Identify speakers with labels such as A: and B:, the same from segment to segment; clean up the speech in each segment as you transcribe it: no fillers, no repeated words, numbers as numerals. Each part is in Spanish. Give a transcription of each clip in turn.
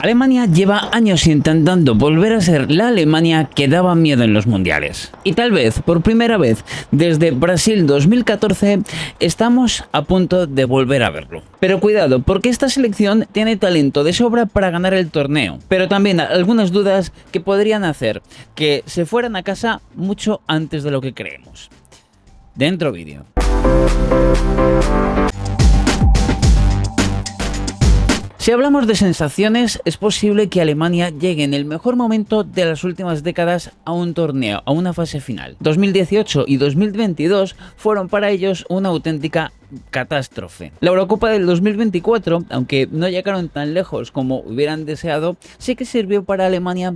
A: Alemania lleva años intentando volver a ser la Alemania que daba miedo en los mundiales. Y tal vez, por primera vez desde Brasil 2014, estamos a punto de volver a verlo. Pero cuidado, porque esta selección tiene talento de sobra para ganar el torneo, pero también algunas dudas que podrían hacer que se fueran a casa mucho antes de lo que creemos. Dentro vídeo. Si hablamos de sensaciones, es posible que Alemania llegue en el mejor momento de las últimas décadas a un torneo, a una fase final. 2018 y 2022 fueron para ellos una auténtica catástrofe. La Eurocopa del 2024, aunque no llegaron tan lejos como hubieran deseado, sí que sirvió para Alemania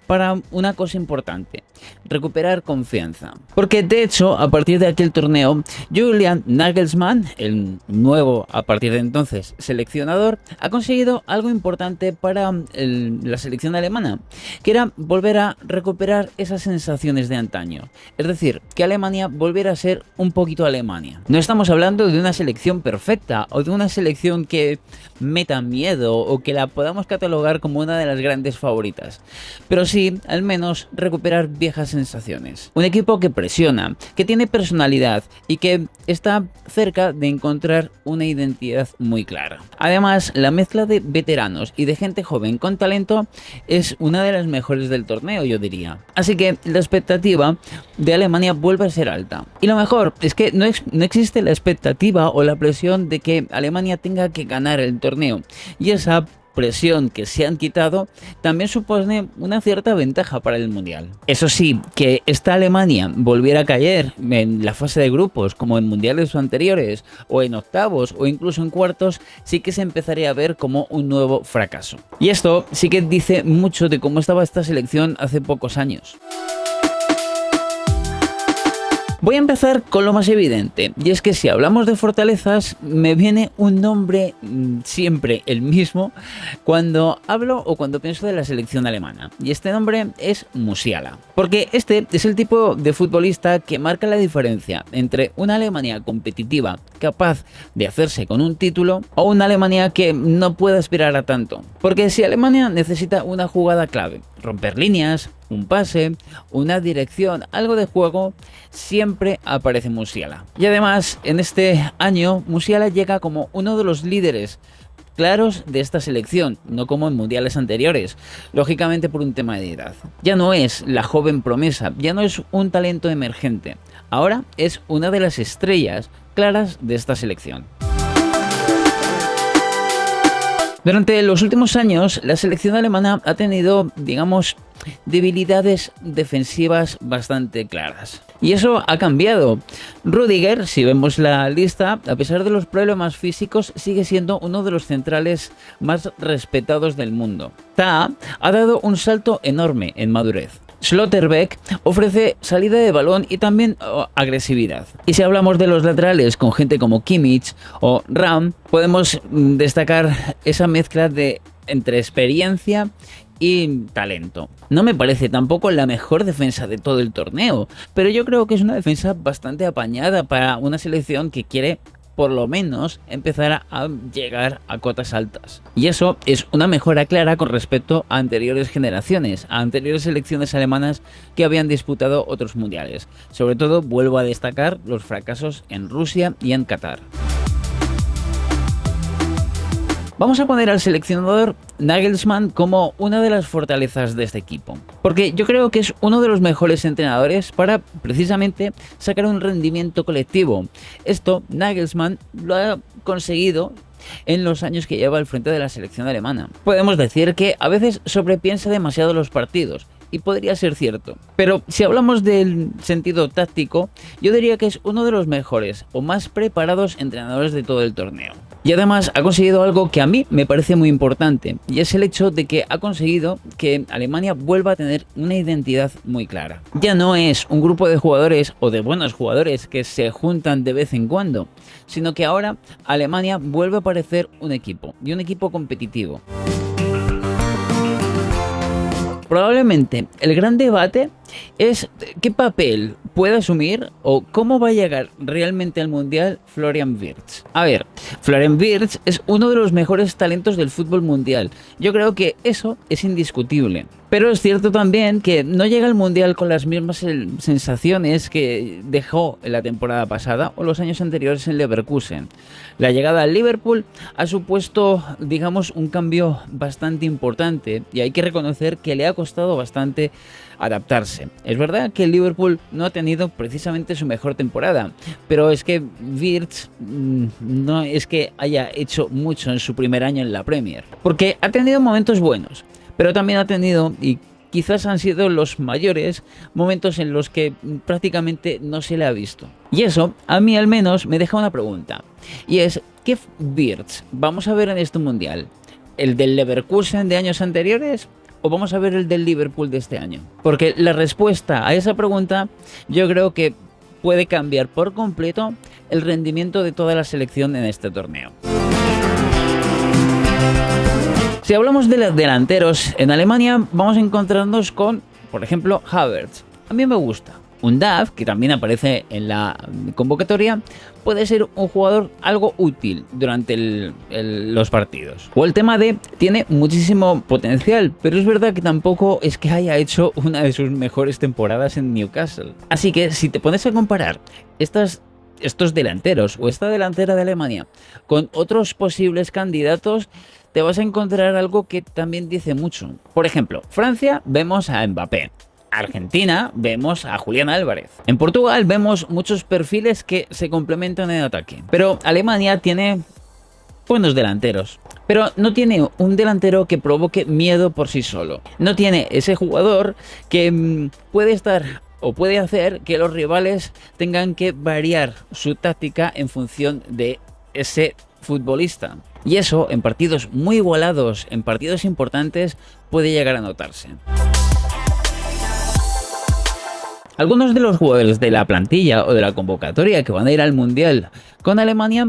A: para una cosa importante: recuperar confianza. Porque de hecho, a partir de aquel torneo, Julian Nagelsmann, el nuevo a partir de entonces seleccionador, ha conseguido algo importante para la selección alemana, que era volver a recuperar esas sensaciones de antaño. Es decir, que Alemania volviera a ser un poquito Alemania. No estamos hablando de una selección perfecta o de una selección que meta miedo o que la podamos catalogar como una de las grandes favoritas, pero sí al menos recuperar viejas sensaciones. Un equipo que presiona, que tiene personalidad y que está cerca de encontrar una identidad muy clara. Además, la mezcla de veteranos y de gente joven con talento es una de las mejores del torneo, yo diría. Así que la expectativa de Alemania vuelve a ser alta. Y lo mejor es que no existe la expectativa o la presión de que Alemania tenga que ganar el torneo. Y esa presión que se han quitado también supone una cierta ventaja para el mundial. Eso sí, que esta Alemania volviera a caer en la fase de grupos como en mundiales anteriores o en octavos o incluso en cuartos, sí que se empezaría a ver como un nuevo fracaso. Y esto sí que dice mucho de cómo estaba esta selección hace pocos años. Voy a empezar con lo más evidente, y es que si hablamos de fortalezas, me viene un nombre siempre el mismo cuando hablo o cuando pienso de la selección alemana, y este nombre es Musiala. Porque este es el tipo de futbolista que marca la diferencia entre una Alemania competitiva, capaz de hacerse con un título, o una Alemania que no puede aspirar a tanto. Porque si Alemania necesita una jugada clave, romper líneas, un pase, una dirección, algo de juego, siempre aparece Musiala. Y además, en este año, Musiala llega como uno de los líderes claros de esta selección, no como en mundiales anteriores, lógicamente por un tema de edad. Ya no es la joven promesa, ya no es un talento emergente, ahora es una de las estrellas claras de esta selección. Durante los últimos años, la selección alemana ha tenido, digamos, debilidades defensivas bastante claras. Y eso ha cambiado. Rüdiger, si vemos la lista, a pesar de los problemas físicos, sigue siendo uno de los centrales más respetados del mundo. Tah ha dado un salto enorme en madurez. Schlotterbeck ofrece salida de balón y también agresividad. Y si hablamos de los laterales con gente como Kimmich o Raum, podemos destacar esa mezcla entre experiencia y talento. No me parece tampoco la mejor defensa de todo el torneo, pero yo creo que es una defensa bastante apañada para una selección que quiere por lo menos empezar a llegar a cotas altas. Y eso es una mejora clara con respecto a anteriores generaciones, a anteriores selecciones alemanas que habían disputado otros mundiales. Sobre todo vuelvo a destacar los fracasos en Rusia y en Qatar. Vamos a poner al seleccionador Nagelsmann como una de las fortalezas de este equipo, porque yo creo que es uno de los mejores entrenadores para precisamente sacar un rendimiento colectivo. Esto Nagelsmann lo ha conseguido en los años que lleva al frente de la selección alemana. Podemos decir que a veces sobrepiensa demasiado los partidos, y podría ser cierto, pero si hablamos del sentido táctico, yo diría que es uno de los mejores o más preparados entrenadores de todo el torneo. Y además ha conseguido algo que a mí me parece muy importante, y es el hecho de que ha conseguido que Alemania vuelva a tener una identidad muy clara. Ya no es un grupo de jugadores o de buenos jugadores que se juntan de vez en cuando, sino que ahora Alemania vuelve a parecer un equipo, y un equipo competitivo. Probablemente el gran debate es qué papel puede asumir o cómo va a llegar realmente al Mundial Florian Wirtz. A ver, Florian Wirtz es uno de los mejores talentos del fútbol mundial. Yo creo que eso es indiscutible. Pero es cierto también que no llega al Mundial con las mismas sensaciones que dejó en la temporada pasada o los años anteriores en Leverkusen. La llegada al Liverpool ha supuesto, digamos, un cambio bastante importante y hay que reconocer que le ha costado bastante adaptarse. Es verdad que el Liverpool no ha tenido precisamente su mejor temporada, pero es que Wirtz no es que haya hecho mucho en su primer año en la Premier, porque ha tenido momentos buenos, pero también ha tenido, y quizás han sido los mayores, momentos en los que prácticamente no se le ha visto. Y eso, a mí al menos, me deja una pregunta, y es, ¿qué Wirtz vamos a ver en este Mundial? ¿El del Leverkusen de años anteriores? ¿O vamos a ver el del Liverpool de este año? Porque la respuesta a esa pregunta yo creo que puede cambiar por completo el rendimiento de toda la selección en este torneo. Si hablamos de los delanteros en Alemania, vamos a encontrarnos con, por ejemplo, Havertz. A mí me gusta. Undav, que también aparece en la convocatoria, puede ser un jugador algo útil durante los partidos. O el tema de tiene muchísimo potencial, pero es verdad que tampoco es que haya hecho una de sus mejores temporadas en Newcastle. Así que si te pones a comparar estos delanteros o esta delantera de Alemania con otros posibles candidatos, te vas a encontrar algo que también dice mucho. Por ejemplo, Francia, vemos a Mbappé. Argentina, vemos a Julián Álvarez. En Portugal vemos muchos perfiles que se complementan en ataque. Pero Alemania tiene buenos delanteros. Pero no tiene un delantero que provoque miedo por sí solo. No tiene ese jugador que puede estar o puede hacer que los rivales tengan que variar su táctica en función de ese futbolista. Y eso, en partidos muy igualados, en partidos importantes, puede llegar a notarse. Algunos de los jugadores de la plantilla o de la convocatoria que van a ir al Mundial con Alemania,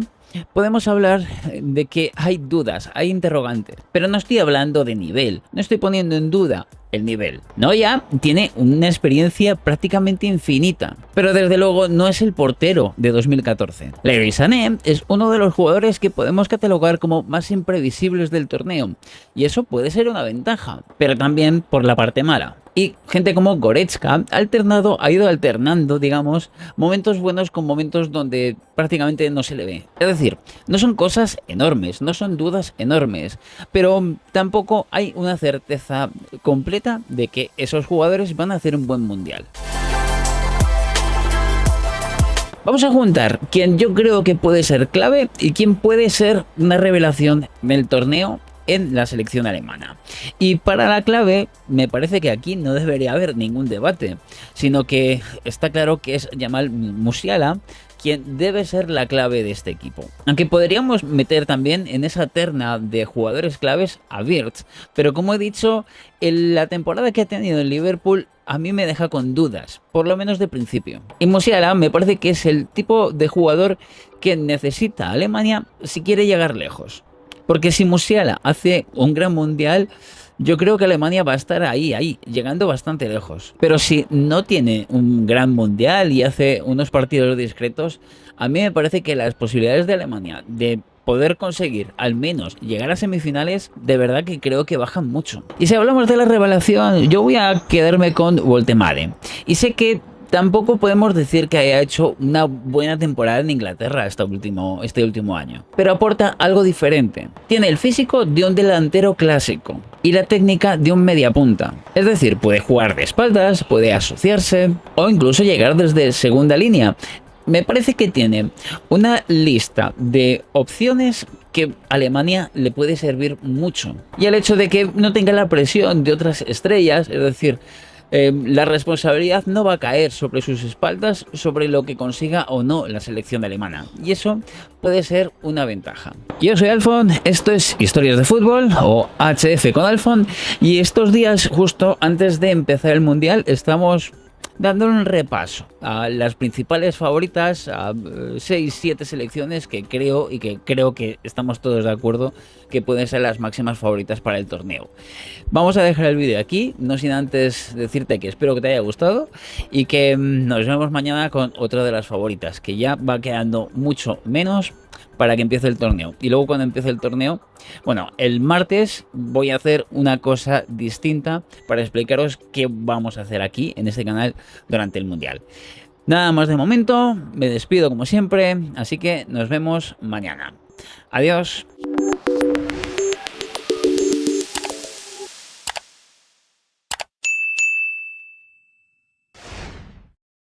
A: podemos hablar de que hay dudas, hay interrogantes, pero no estoy hablando de nivel, no estoy poniendo en duda el nivel. Neuer tiene una experiencia prácticamente infinita, pero desde luego no es el portero de 2014. Leroy Sané es uno de los jugadores que podemos catalogar como más imprevisibles del torneo, y eso puede ser una ventaja, pero también por la parte mala. Y gente como Goretzka ha ido alternando, digamos, momentos buenos con momentos donde prácticamente no se le ve. Es decir, no son cosas enormes, no son dudas enormes, pero tampoco hay una certeza completa de que esos jugadores van a hacer un buen mundial. Vamos a juntar quién yo creo que puede ser clave y quién puede ser una revelación del torneo en la selección alemana. Y para la clave, me parece que aquí no debería haber ningún debate, sino que está claro que es Jamal Musiala quien debe ser la clave de este equipo. Aunque podríamos meter también en esa terna de jugadores claves a Wirtz, pero como he dicho, la temporada que ha tenido el Liverpool a mí me deja con dudas, por lo menos de principio. Y Musiala me parece que es el tipo de jugador que necesita Alemania si quiere llegar lejos. Porque si Musiala hace un gran mundial, yo creo que Alemania va a estar ahí, llegando bastante lejos. Pero si no tiene un gran mundial y hace unos partidos discretos, a mí me parece que las posibilidades de Alemania de poder conseguir al menos llegar a semifinales, de verdad que creo que bajan mucho. Y si hablamos de la revelación, yo voy a quedarme con Woltemade. Y sé que tampoco podemos decir que haya hecho una buena temporada en Inglaterra este último año, pero aporta algo diferente. Tiene el físico de un delantero clásico y la técnica de un mediapunta. Es decir, puede jugar de espaldas, puede asociarse o incluso llegar desde segunda línea. Me parece que tiene una lista de opciones que a Alemania le puede servir mucho. Y el hecho de que no tenga la presión de otras estrellas, es decir, la responsabilidad no va a caer sobre sus espaldas, sobre lo que consiga o no la selección alemana. Y eso puede ser una ventaja. Yo soy Alfon, esto es Historias de Fútbol o HF con Alfon. Y estos días, justo antes de empezar el Mundial, estamos dándole un repaso a las principales favoritas, a 6-7 selecciones que creo que estamos todos de acuerdo que pueden ser las máximas favoritas para el torneo. Vamos a dejar el vídeo aquí, no sin antes decirte que espero que te haya gustado y que nos vemos mañana con otra de las favoritas, que ya va quedando mucho menos para que empiece el torneo. Y luego cuando empiece el torneo, bueno, el martes voy a hacer una cosa distinta para explicaros qué vamos a hacer aquí en este canal durante el Mundial. Nada más de momento, me despido como siempre, así que nos vemos mañana. Adiós.